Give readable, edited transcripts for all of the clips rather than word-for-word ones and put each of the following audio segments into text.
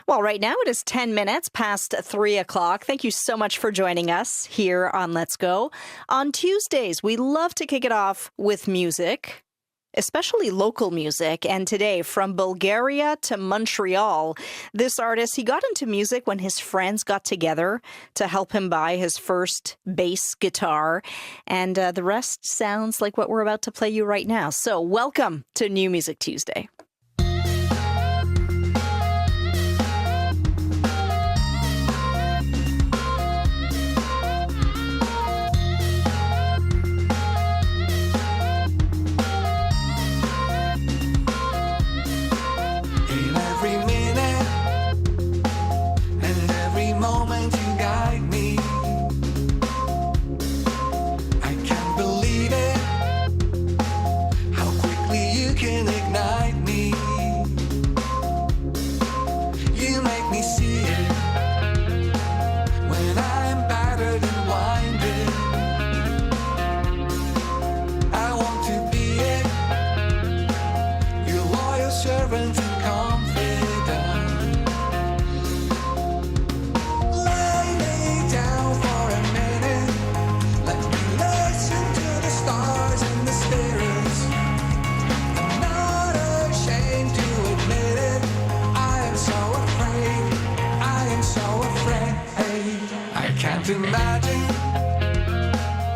Well, right now it is 10 minutes past 3 o'clock. Thank you so much for joining us here on Let's Go. On Tuesdays, we love to kick it off with music, especially local music. And today, from Bulgaria to Montreal, this artist, he got into music when his friends got together to help him buy his first bass guitar. And the rest sounds like what we're about to play you right now. So welcome to New Music Tuesday.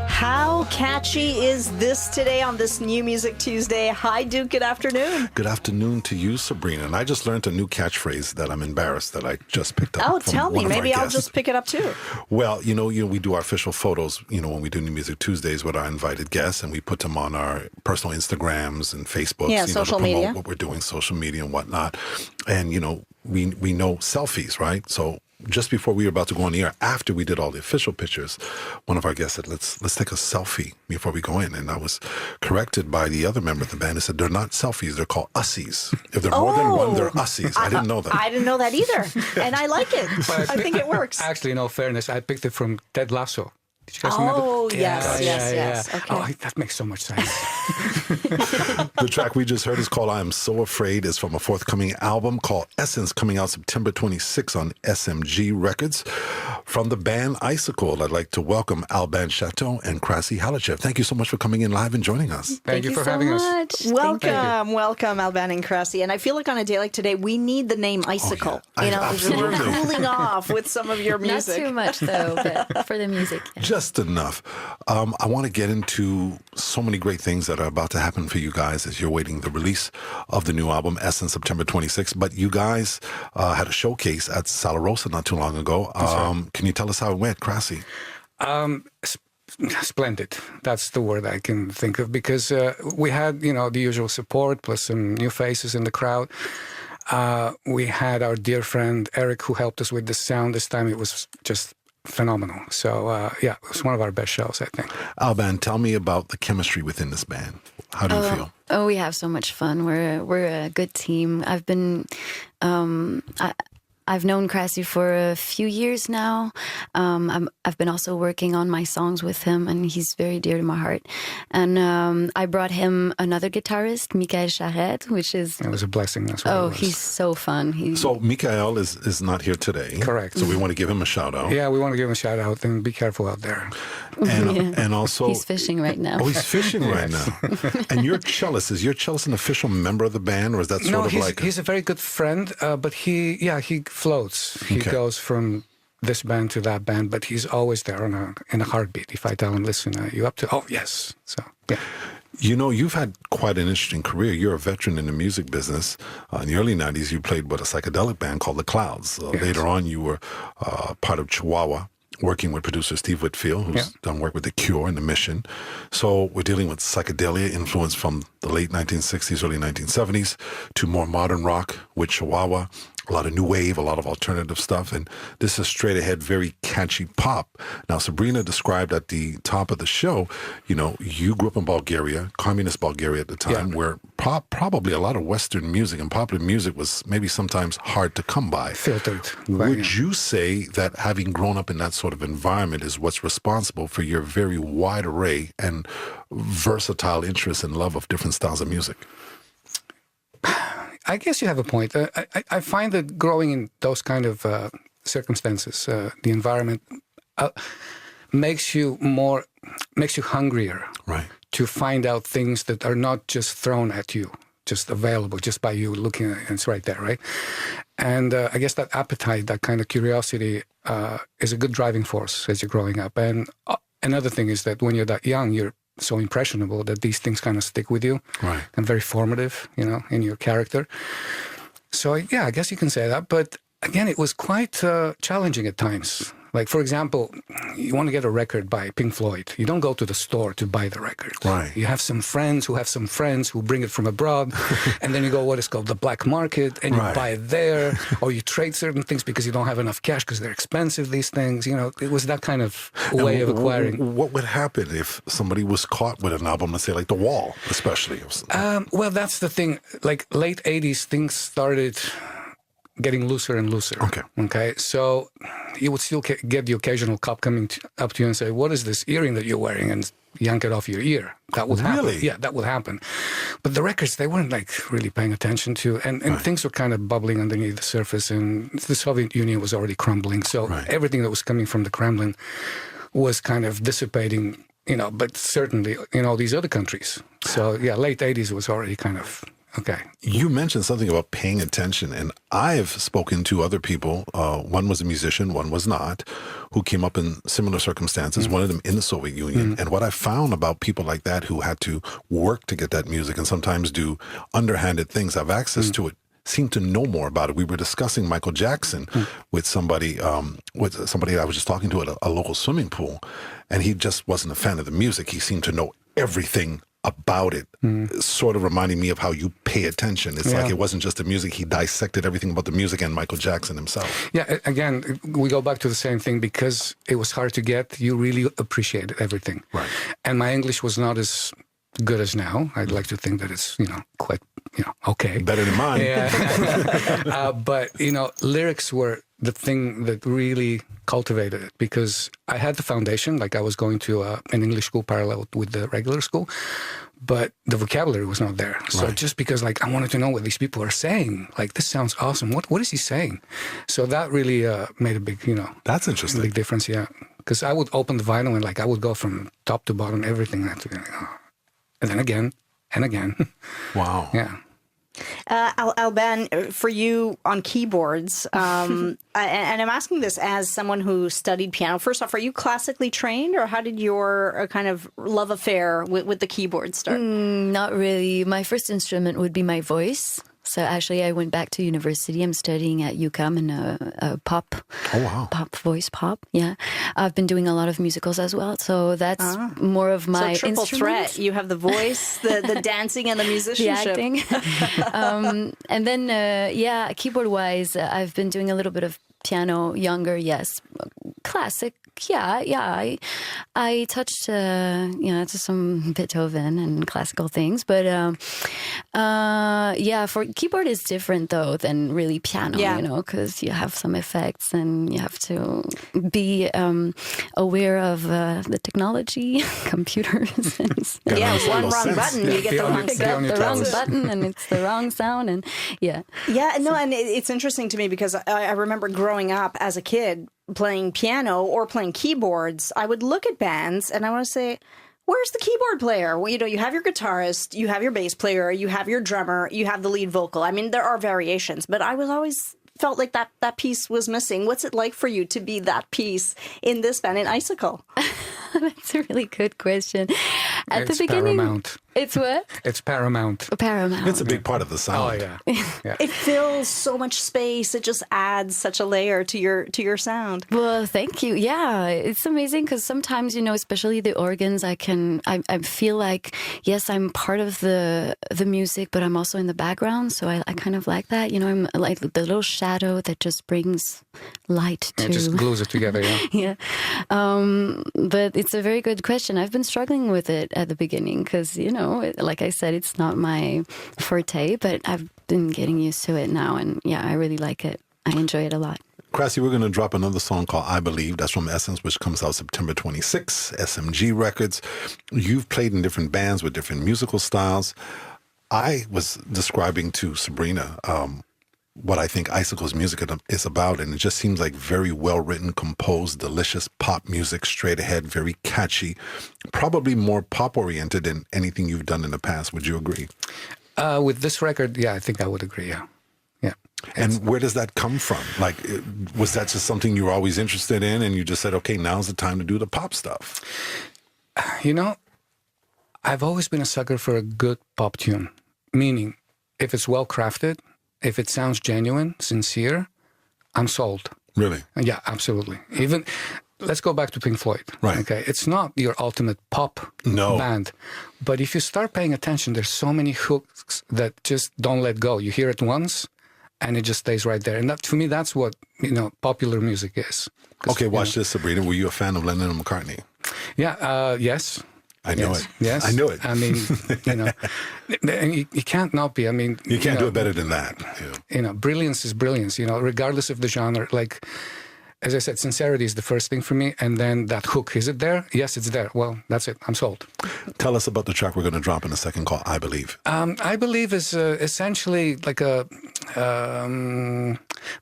How catchy is this today on this New Music Tuesday? Hi, Duke. Good afternoon. Good afternoon to you, Sabrina. And I just learned a new catchphrase that I'm embarrassed that I just picked up. Oh, tell me. Maybe I'll just pick it up too. Well, we do our official photos, when we do New Music Tuesdays with our invited guests, and we put them on our personal Instagrams and Facebooks. Yeah, social to promote media. what we're doing, social media and whatnot. And, we know selfies, right? So just before we were about to go on the air, after we did all the official pictures, one of our guests said, let's take a selfie before we go in. And I was corrected by the other member of the band who said, they're not selfies, they're called ussies. If they're more than one, they're ussies. I didn't know that. I didn't know that either. And I like it. I think it works. Actually, in all fairness, I picked it from Ted Lasso. Did you guys remember? Oh, yes. Okay. Oh, that makes so much sense. The track we just heard is called I Am So Afraid. It's from a forthcoming album called Essence, coming out September 26 on SMG Records. From the band Icicle, I'd like to welcome Alban Chateau and Krasi Halichev. Thank you so much for coming in live and joining us. Thank you for so having much. us. Welcome, Alban and Krasi. And I feel like on a day like today, we need the name Icicle. Oh, yeah. We're cooling off with some of your music. Not too much, though, but for the music. Yeah. Just enough. I want to get into so many great things that are about to happen for you guys as you're waiting the release of the new album, Essence, September 26th. But you guys had a showcase at Sala Rosa not too long ago. Can you tell us how it went, Krasi? Splendid. That's the word I can think of, because we had, the usual support plus some new faces in the crowd. We had our dear friend Eric, who helped us with the sound. This time it was just phenomenal. So, it was one of our best shows, I think. Alban, tell me about the chemistry within this band. How do you feel? Oh, we have so much fun. We're a good team. I've known Krasi for a few years now. I've been also working on my songs with him, and he's very dear to my heart. And I brought him another guitarist, Michael Charette, which is... It was a blessing. That's what it was. He's so fun. So Michael is not here today. Correct. So we want to give him a shout out. Yeah, we want to give him a shout out, and be careful out there. And also... He's fishing right now. Oh, he's fishing right now. And your cellist, is your cellist an official member of the band, or is that sort of like... he's a very good friend, but he floats. He goes from this band to that band, but he's always there in a heartbeat. If I tell him, listen, are you up to... Oh, yes. So, yeah. You've had quite an interesting career. You're a veteran in the music business. In the early 90s, you played with a psychedelic band called The Clouds. Yes. Later on, you were part of Chihuahua, working with producer Steve Whitfield, who's done work with The Cure and The Mission. So we're dealing with psychedelia influence from the late 1960s, early 1970s to more modern rock with Chihuahua, a lot of new wave, a lot of alternative stuff. And this is straight ahead, very catchy pop. Now, Sabrina described at the top of the show, you grew up in Bulgaria, communist Bulgaria at the time, where probably a lot of Western music and popular music was maybe sometimes hard to come by. Filtered. Would you say that having grown up in that sort of environment is what's responsible for your very wide array and versatile interest and love of different styles of music? I guess you have a point. I find that growing in those kind of circumstances, the environment makes you hungrier, right, to find out things that are not just thrown at you, just available, just by you looking at it, and it's right there, right? And I guess that appetite, that kind of curiosity, is a good driving force as you're growing up. And another thing is that when you're that young, you're so impressionable that these things kind of stick with you, right, and very formative, in your character. So yeah, I guess you can say that. But again, it was quite challenging at times. Like, for example, you want to get a record by Pink Floyd. You don't go to the store to buy the record. Right. You have some friends who bring it from abroad, and then you go what is called the black market, and you buy it there, or you trade certain things because you don't have enough cash because they're expensive, these things. It was that kind of way of acquiring. What would happen if somebody was caught with an album, let's say like The Wall, especially? Well, that's the thing. Like, late 80s, things started getting looser and looser. Okay. So you would still get the occasional cop coming up to you and say, "What is this earring that you're wearing?" and yank it off your ear. That would happen. Really? Yeah, that would happen. But the records, they weren't like really paying attention to, and things were kind of bubbling underneath the surface, and the Soviet Union was already crumbling. So everything that was coming from the Kremlin was kind of dissipating, but certainly in all these other countries. So yeah, late 80s was already kind of... Okay. You mentioned something about paying attention, and I've spoken to other people. One was a musician, one was not, who came up in similar circumstances, one of them in the Soviet Union. And what I found about people like that who had to work to get that music and sometimes do underhanded things, have access to it, seem to know more about it. We were discussing Michael Jackson with somebody I was just talking to at a local swimming pool, and he just wasn't a fan of the music. He seemed to know everything about it, sort of reminding me of how you pay attention. It's like it wasn't just the music. He dissected everything about the music and Michael Jackson himself. Yeah, again, we go back to the same thing. Because it was hard to get, you really appreciated everything. Right. And my English was not as good as now. I'd like to think that it's, quite, okay. Better than mine. Yeah. But, lyrics were the thing that really cultivated it, because I had the foundation, like I was going to an English school parallel with the regular school, but the vocabulary was not there. So just because I wanted to know what these people are saying, like, this sounds awesome. What is he saying? So that really made a big, that's interesting. Big difference, yeah. Because I would open the vinyl and I would go from top to bottom, everything. And then again and again. Wow. Yeah. Alban, for you on keyboards, and I'm asking this as someone who studied piano. First off, are you classically trained, or how did your kind of love affair with the keyboard start? Not really. My first instrument would be my voice. So actually, I went back to university. I'm studying at UCAM in a pop. Oh, wow. Pop. Yeah. I've been doing a lot of musicals as well. So that's more of my triple instrument. threat. You have the voice, the dancing, and the musicianship. The acting. And then, keyboard-wise, I've been doing a little bit of piano younger, yes. Classic, yeah. I touched, to some Beethoven and classical things, but for keyboard is different though than really piano, because you have some effects and you have to be aware of the technology, computers. One wrong button, you get the wrong button, and it's the wrong sound, and and it's interesting to me because I remember growing up as a kid playing piano or playing keyboards. I would look at bands and I want to say, where's the keyboard player? Well, you have your guitarist, you have your bass player, you have your drummer, you have the lead vocal. I mean, there are variations, but I was always felt like that piece was missing. What's it like for you to be that piece in this band, in Icicle? That's a really good question. At the beginning, paramount. It's what? It's paramount. Paramount. It's a big part of the sound. Oh, yeah. It fills so much space. It just adds such a layer to your sound. Well, thank you. Yeah, it's amazing because sometimes, especially the organs, I feel like, yes, I'm part of the music, but I'm also in the background. So I kind of like that. I'm like the little shadow that just brings light to... It just glues it together, yeah. Yeah. But it's a very good question. I've been struggling with it at the beginning because, like I said, it's not my forte, but I've been getting used to it now. And yeah, I really like it. I enjoy it a lot. Krassi, we're going to drop another song called I Believe. That's from Essence, which comes out September 26, SMG Records. You've played in different bands with different musical styles. I was describing to Sabrina what I think Icicle's music is about, and it just seems like very well-written, composed, delicious pop music, straight ahead, very catchy, probably more pop-oriented than anything you've done in the past. Would you agree? With this record, yeah, I think I would agree, yeah. Yeah. And where does that come from? Like, was that just something you were always interested in, and you just said, okay, now's the time to do the pop stuff? You know, I've always been a sucker for a good pop tune, meaning if it's well-crafted, if it sounds genuine, sincere, I'm sold. Really? Yeah, absolutely. Even, let's go back to Pink Floyd. Right. Okay, it's not your ultimate pop band, but if you start paying attention, there's so many hooks that just don't let go. You hear it once, and it just stays right there. And that, for me, that's what, popular music is. Okay, watch this, Sabrina. Were you a fan of Lennon and McCartney? Yeah, yes. I know it. Yes. I know it. I mean, you can't not be. I mean, you can't do it better than that. Yeah. Brilliance is brilliance, regardless of the genre. Like, as I said, sincerity is the first thing for me. And then that hook, is it there? Yes, it's there. Well, that's it. I'm sold. Tell us about the track we're going to drop in a second called I Believe. I Believe is essentially like a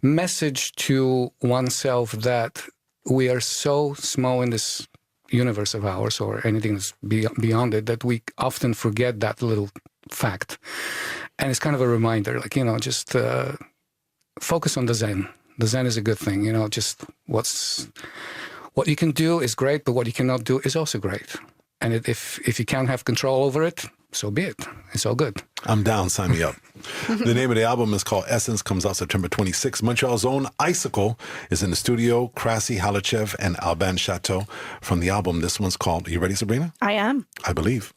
message to oneself that we are so small in this universe of ours, or anything that's beyond it, that we often forget that little fact. And it's kind of a reminder, like, just focus on the Zen. The Zen is a good thing, just what you can do is great, but what you cannot do is also great. And if you can't have control over it, so be it. It's all good. I'm down. Sign me up. The name of the album is called Essence, comes out September 26th. Montreal's own Icicle is in the studio. Krasi Halachev and Alban Chateau from the album. This one's called, are you ready, Sabrina? I am. I Believe.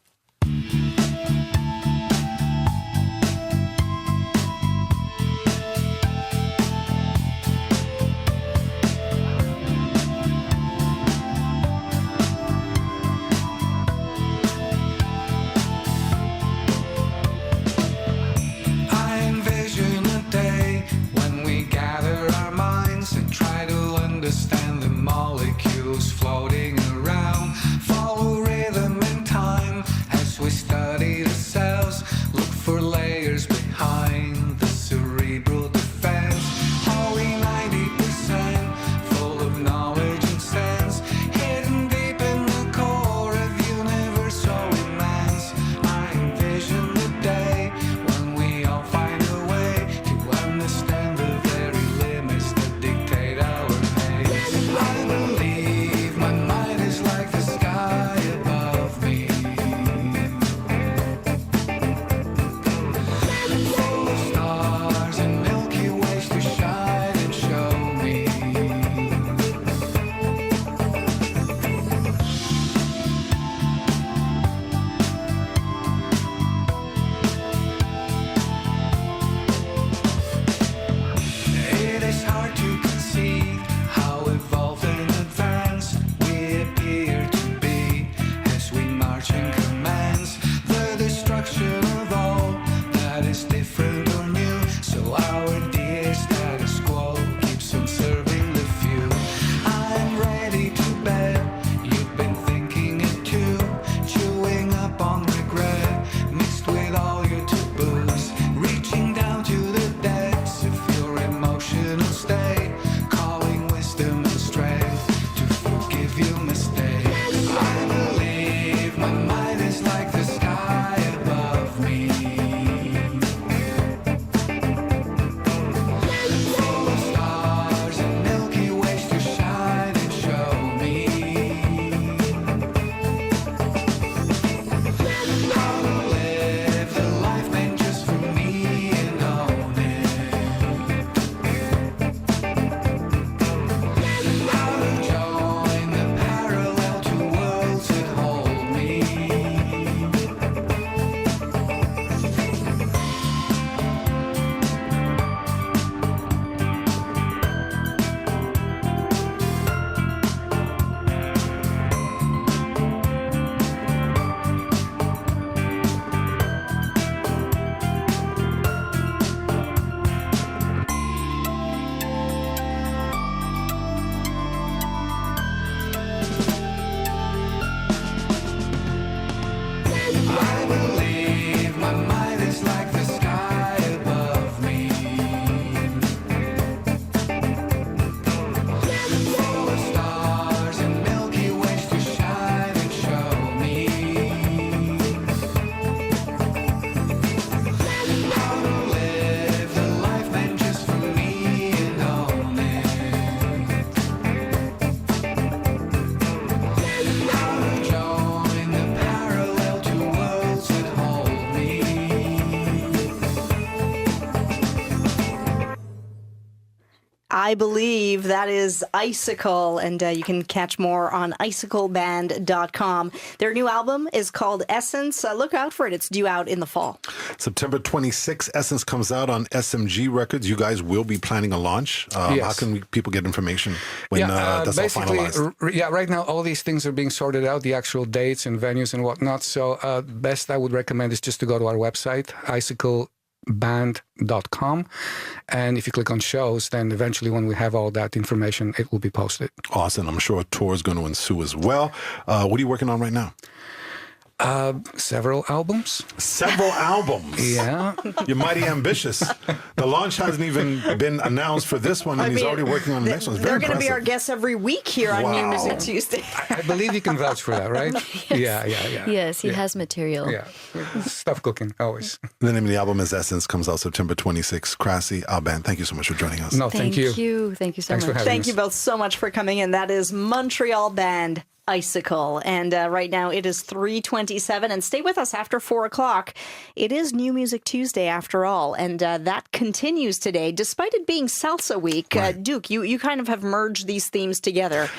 Floating around, follow rhythm and time as we start. I believe that is Icicle, and you can catch more on icicleband.com. Their new album is called Essence. Look out for it. It's due out in the fall. September 26th, Essence comes out on SMG Records. You guys will be planning a launch. Yes. How can people get information when that's all finalized? Right now all these things are being sorted out, the actual dates and venues and whatnot. So best I would recommend is just to go to our website, icicleband.com. And if you click on shows, then eventually when we have all that information, it will be posted. Awesome. I'm sure a tour is going to ensue as well. What are you working on right now? Several albums. Several albums. Yeah. You're mighty ambitious. The launch hasn't even been announced for this one, and he's already working on the next one. It's very They're going to be our guests every week here on New Music Tuesday. I believe you can vouch for that, right? Yes. Yeah. Yes, he has material. Yeah. Stuff cooking, always. The name of the album is Essence, comes out September 26th. Krasi, our band, thank you so much for joining us. No, thank you. Thank you so Thanks for much. having Thank us. you both so much for coming in. That is Montreal band Icicle. And right now it is 3:27. And stay with us after 4 o'clock. It is New Music Tuesday after all. And that continues today, despite it being Salsa Week. Right. Duke, you kind of have merged these themes together.